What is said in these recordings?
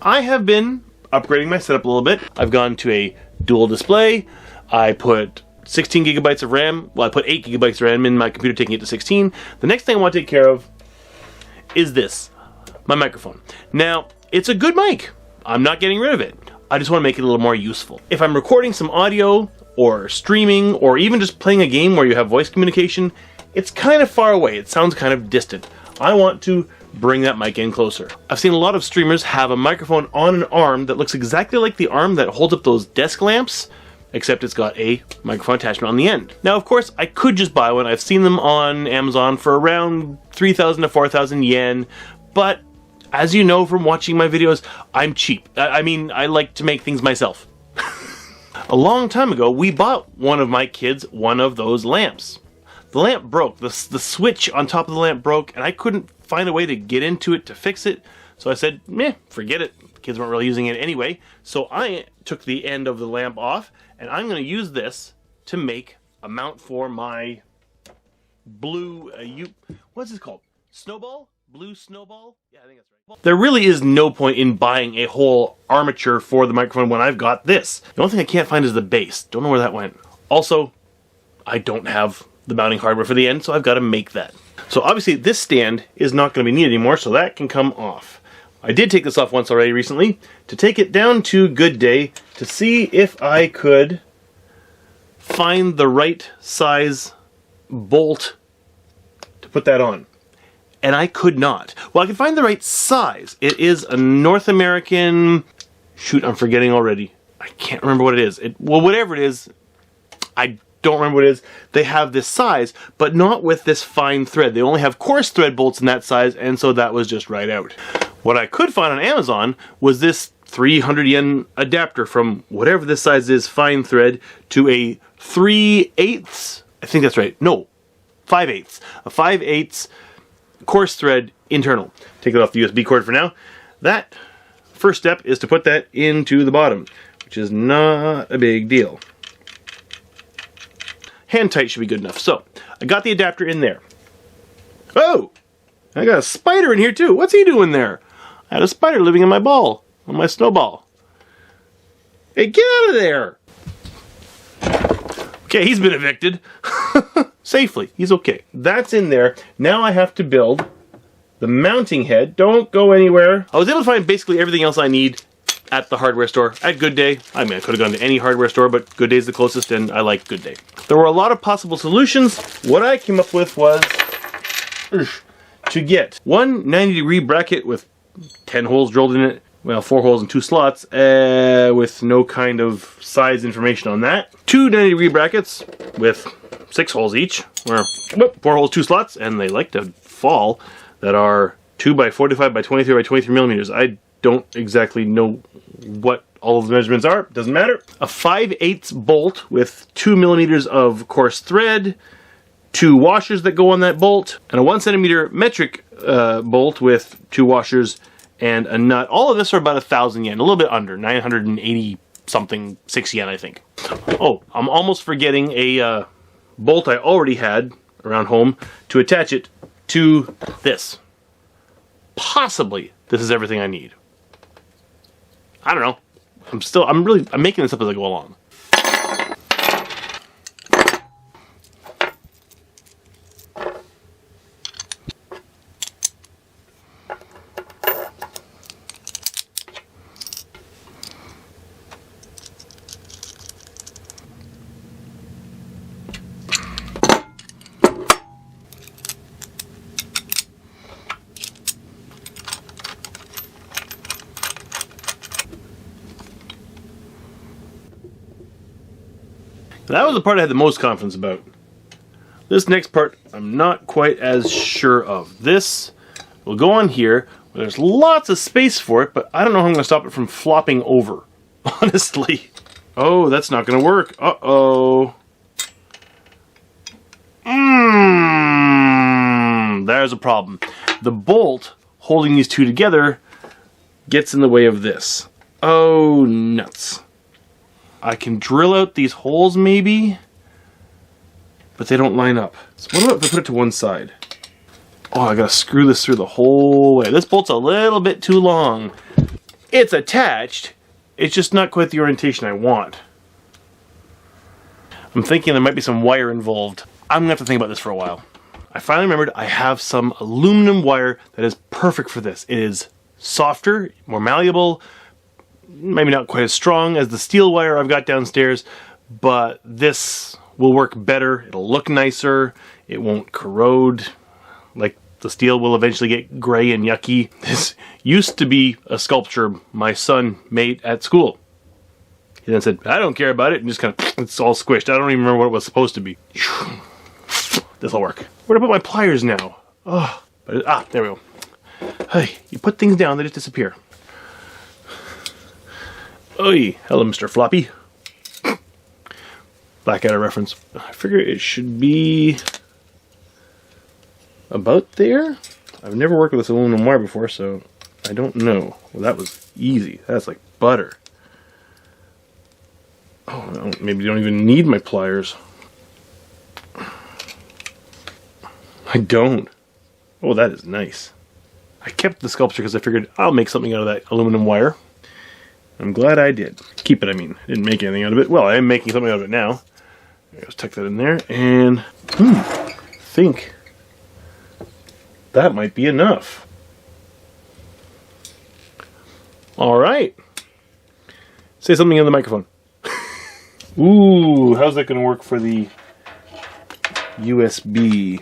I have been upgrading my setup a little bit. I've gone to a dual display. I put 16 gigabytes of RAM. Well, I put 8 gigabytes of RAM in my computer, taking it to 16. The next thing I want to take care of is this, my microphone. Now, it's a good mic. I'm not getting rid of it. I just want to make it a little more useful. If I'm recording some audio or streaming or even just playing a game where you have voice communication, it's kind of far away. It sounds kind of distant. I want to bring that mic in closer. I've seen a lot of streamers have a microphone on an arm that looks exactly like the arm that holds up those desk lamps, except it's got a microphone attachment on the end. Now, of course, I could just buy one. I've seen them on Amazon for around 3,000 to 4,000 yen, but as you know from watching my videos, I'm cheap. I mean, I like to make things myself. A long time ago, we bought one of my kids one of those lamps. The lamp broke. The switch on top of the lamp broke, and I couldn't find a way to get into it to fix it. So I said, meh, forget it. The kids weren't really using it anyway. So I took the end of the lamp off, and I'm going to use this to make a mount for my blue, what's this called? Snowball? Blue snowball? Yeah, I think that's right. There really is no point in buying a whole armature for the microphone when I've got this. The only thing I can't find is the base. Don't know where that went. Also, I don't have the mounting hardware for the end, so I've got to make that. So obviously this stand is not going to be needed anymore, so that can come off. I did take this off once already recently to take it down to Good Day to see if I could find the right size bolt to put that on. And I could not. Well, I can find the right size. It is a North American... Shoot, I'm forgetting already. I can't remember what it is. Well, whatever it is, I don't remember what it is. They have this size, but not with this fine thread. They only have coarse thread bolts in that size, and so that was just right out. What I could find on Amazon was this 300 yen adapter from whatever this size is, fine thread, to a 3/8. I think that's right. No, 5/8. A 5/8 coarse thread internal. Take it off the USB cord for now. That first step is to put that into the bottom, which is not a big deal. Hand tight should be good enough. So, I got the adapter in there. Oh! I got a spider in here too. What's he doing there? I had a spider living in my ball, on my snowball. Hey, get out of there! Okay, he's been evicted. Safely. He's okay. That's in there. Now I have to build the mounting head. Don't go anywhere. I was able to find basically everything else I need at the hardware store at Good Day. I mean, I could have gone to any hardware store, but Good Day's the closest, and I like Good Day. There were a lot of possible solutions. What I came up with was to get one 90-degree bracket with 10 holes drilled in it. Well, 4 holes and 2 slots, with no kind of size information on that. 2 90-degree brackets with 6 holes each, where 4 holes, 2 slots, and they like to fall, that are 2 by 45 by 23 by 23 millimeters. I don't exactly know what all of the measurements are. Doesn't matter. A 5/8 bolt with 2 millimeters of coarse thread, 2 washers that go on that bolt, and a 1 centimeter metric bolt with 2 washers and a nut. All of this are about 1,000 yen, a little bit under, 980 something, 6 yen, I think. Oh, I'm almost forgetting a bolt I already had around home to attach it to this. Possibly this is everything I need. I don't know. I'm making this up as I go along. That was the part I had the most confidence about. This next part, I'm not quite as sure of. This will go on here, where there's lots of space for it, but I don't know how I'm going to stop it from flopping over, honestly. Oh, that's not going to work. Uh-oh. There's a problem. The bolt holding these two together gets in the way of this. Oh, nuts. I can drill out these holes maybe, but they don't line up. So what about if I put it to one side? Oh, I gotta screw this through the whole way. This bolt's a little bit too long. It's attached. It's just not quite the orientation I want. I'm thinking there might be some wire involved. I'm gonna have to think about this for a while. I finally remembered I have some aluminum wire that is perfect for this. It is softer, more malleable, maybe not quite as strong as the steel wire I've got downstairs, but this will work better. It'll look nicer. It won't corrode like the steel will eventually get gray and yucky. This used to be a sculpture my son made at school. He then said, I don't care about it, and just kind of, it's all squished. I don't even remember what it was supposed to be. This'll work. Where'd I put my pliers now? Oh, there we go. Hey, you put things down, they just disappear. Oi, hello, Mr. Floppy. Blackadder reference. I figure it should be about there. I've never worked with this aluminum wire before, so I don't know. Well, that was easy. That's like butter. Oh, maybe you don't even need my pliers. I don't. Oh, that is nice. I kept the sculpture because I figured I'll make something out of that aluminum wire. I'm glad I did. Keep it, I mean. I didn't make anything out of it. Well, I am making something out of it now. Let's tuck that in there, and I think that might be enough. All right. Say something in the microphone. Ooh, how's that going to work for the USB?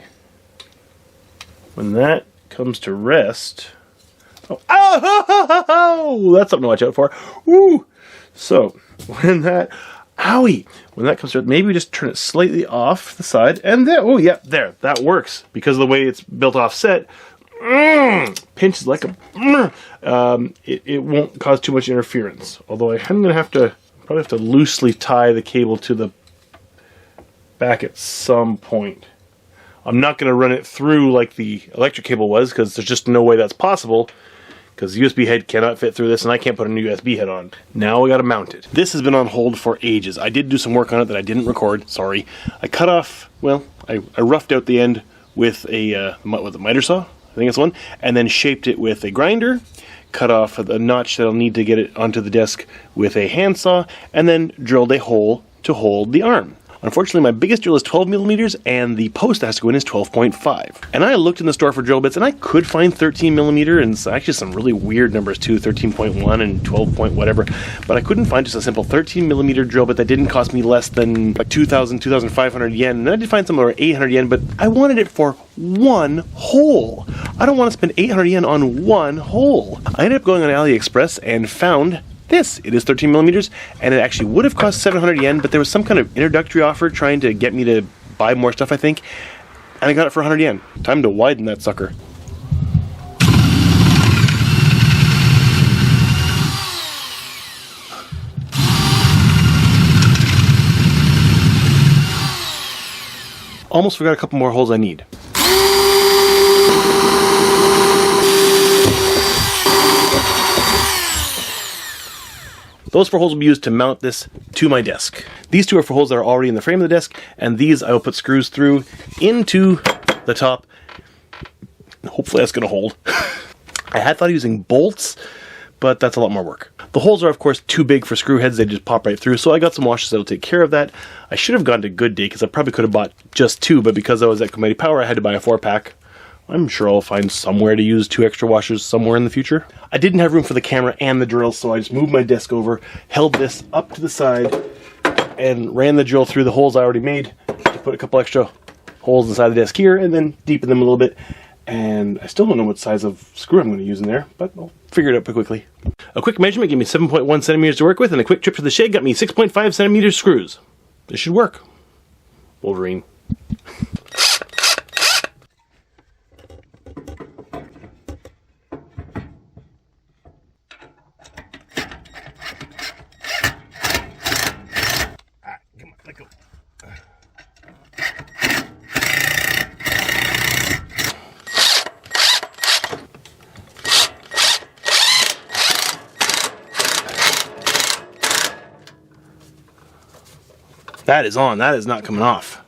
When that comes to rest... Oh, that's something to watch out for. Ooh. So, when that... Owie! When that comes to rest, maybe we just turn it slightly off the side, and there... Oh, yeah, there. That works. Because of the way it's built offset, pinches like a... It won't cause too much interference. Although I am going to have to... Probably have to loosely tie the cable to the back at some point. I'm not going to run it through like the electric cable was, because there's just no way that's possible, because the USB head cannot fit through this, and I can't put a new USB head on. Now we got to mount it. This has been on hold for ages. I did do some work on it that I didn't record, sorry. I cut off, well, I roughed out the end with a miter saw, I think that's the one, and then shaped it with a grinder, cut off the notch that I'll need to get it onto the desk with a handsaw, and then drilled a hole to hold the arm. Unfortunately, my biggest drill is 12 millimeters, and the post that has to go in is 12.5. And I looked in the store for drill bits, and I could find 13 millimeter, and actually some really weird numbers too, 13.1 and 12 point whatever. But I couldn't find just a simple 13 millimeter drill bit that didn't cost me less than like 2,000, 2,500 yen. And then I did find some that were 800 yen, but I wanted it for one hole. I don't want to spend 800 yen on one hole. I ended up going on AliExpress and found this. It is 13 millimeters, and it actually would have cost 700 yen, but there was some kind of introductory offer trying to get me to buy more stuff, I think, and I got it for 100 yen. Time to widen that sucker. Almost forgot a couple more holes I need. Those 4 holes will be used to mount this to my desk. These 2 are for holes that are already in the frame of the desk, and these I will put screws through into the top. Hopefully that's going to hold. I had thought of using bolts, but that's a lot more work. The holes are, of course, too big for screw heads. They just pop right through, so I got some washers that'll take care of that. I should have gone to Good Day, because I probably could have bought just 2, but because I was at Comedy Power, I had to buy a 4-pack. I'm sure I'll find somewhere to use 2 extra washers somewhere in the future. I didn't have room for the camera and the drill, so I just moved my desk over, held this up to the side, and ran the drill through the holes I already made to put a couple extra holes inside the desk here, and then deepen them a little bit. And I still don't know what size of screw I'm going to use in there, but I'll figure it out pretty quickly. A quick measurement gave me 7.1 centimeters to work with, and a quick trip to the shed got me 6.5 centimeter screws. This should work. Wolverine. That is on. That is not coming off.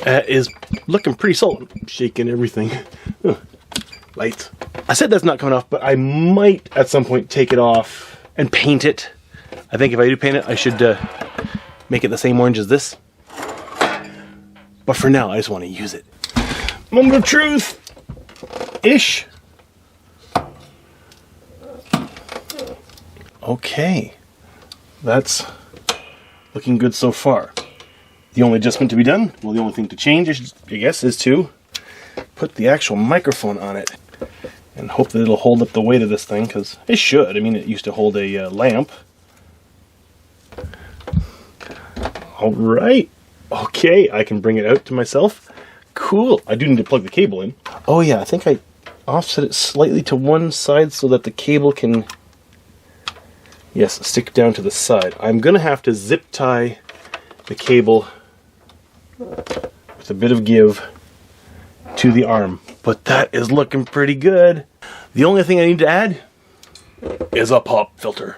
That is looking pretty solid. Shaking everything. Lights. I said that's not coming off, but I might at some point take it off and paint it. I think if I do paint it, I should make it the same orange as this. But for now, I just want to use it. Moment of truth-ish. Okay. That's looking good so far. The only adjustment to be done, well, the only thing to change, I guess, is to put the actual microphone on it. And hope that it'll hold up the weight of this thing, because it should. I mean, it used to hold a lamp. Alright. Okay, I can bring it out to myself. Cool. I do need to plug the cable in. Oh yeah, I think I offset it slightly to one side so that the cable can, yes, stick down to the side. I'm going to have to zip tie the cable with a bit of give to the arm. But that is looking pretty good. The only thing I need to add is a pop filter.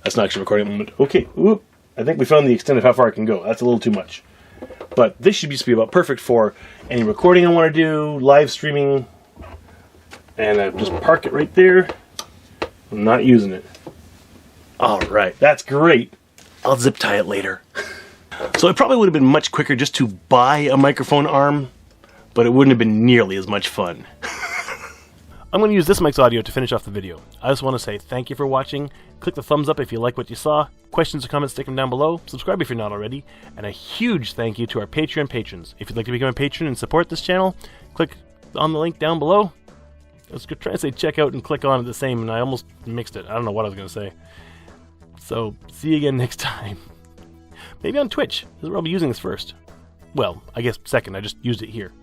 That's not actually recording at the moment. Okay, whoop. I think we found the extent of how far I can go. That's a little too much. But this should be about perfect for any recording I want to do, live streaming. And I just park it right there. I'm not using it. Alright, that's great. I'll zip tie it later. So it probably would have been much quicker just to buy a microphone arm, but it wouldn't have been nearly as much fun. I'm going to use this mic's audio to finish off the video. I just want to say thank you for watching. Click the thumbs up if you like what you saw. Questions or comments, stick them down below. Subscribe if you're not already. And a huge thank you to our Patreon patrons. If you'd like to become a patron and support this channel, click on the link down below. I was trying to say check out and click on it the same, and I almost mixed it. I don't know what I was going to say. So, see you again next time. Maybe on Twitch. This is where I'll be using this first. Well, I guess second. I just used it here.